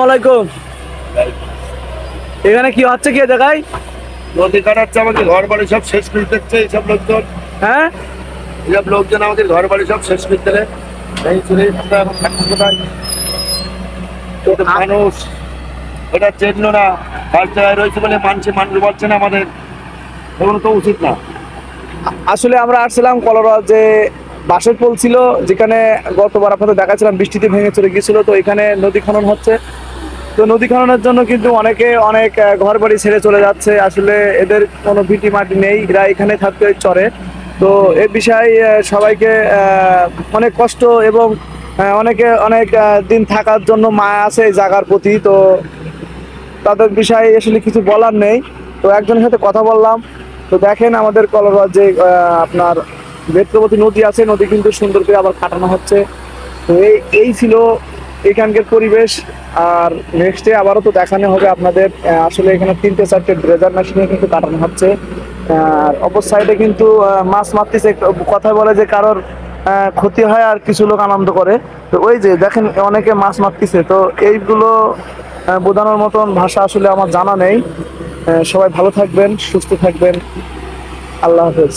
আলাইকুম। এখানে কি হচ্ছে কি দেখাই? নদী কাটাচ্ছে, আমাদের ঘর বাড়ি সব শেষ করে দিচ্ছে এইসব লোকজন। হ্যাঁ, এইসব লোকজন আমাদের ঘর বাড়ি সব শেষ করে দিলে এই চলে আমরা এখন থাকবো কোথায়? কিন্তু মানুষ এটা চেনলো না, হর জায়গায় রয়েছে বলে মানুষ বলছে না, আমাদের এগুলো তো উচিত না। আসলে আমরা আসছিলাম কলরা যে বাঁশের পোল ছিল, যেখানে গতবার আপনাদের দেখাচ্ছিলাম বৃষ্টিতে ভেঙে চলে গিয়েছিল। তো এখানে নদী খনন হচ্ছে। তো নদী খননের জন্য কিন্তু অনেকে অনেক ঘর বাড়ি ছেড়ে চলে যাচ্ছে। আসলে এদের কোনো ভিটি মাটি নেই, এরা এখানে থাকতে চরে। তো এ বিষয়ে সবাইকে অনেক কষ্ট এবং অনেকে অনেক দিন থাকার জন্য মায়া আছে এই জায়গার প্রতি। তো তাদের বিষয়ে আসলে কিছু বলার নেই। তো একজনের সাথে কথা বললাম। তো দেখেন আমাদের কলরা যে আপনার বেত্রবতী নদী আছে, নদী কিন্তু সুন্দর করে আবার কাটানো হচ্ছে। তো এই ছিল এখানকার পরিবেশ। আর নেক্সটে আবারও তো দেখানো হবে আপনাদের। আসলে এখানে 3-4টে ড্রেজার মেশিনে কিন্তু কাটানো হচ্ছে। আর অপর সাইডে কিন্তু মাছ মারতেছে। কথা বলে যে কারোর ক্ষতি হয় আর কিছু লোক আনন্দ করে। তো ওই যে দেখেন অনেকে মাছ মারতেছে। তো এইগুলো বোঝানোর মতন ভাষা আসলে আমার জানা নেই। সবাই ভালো থাকবেন, সুস্থ থাকবেন। আল্লাহ হাফেজ।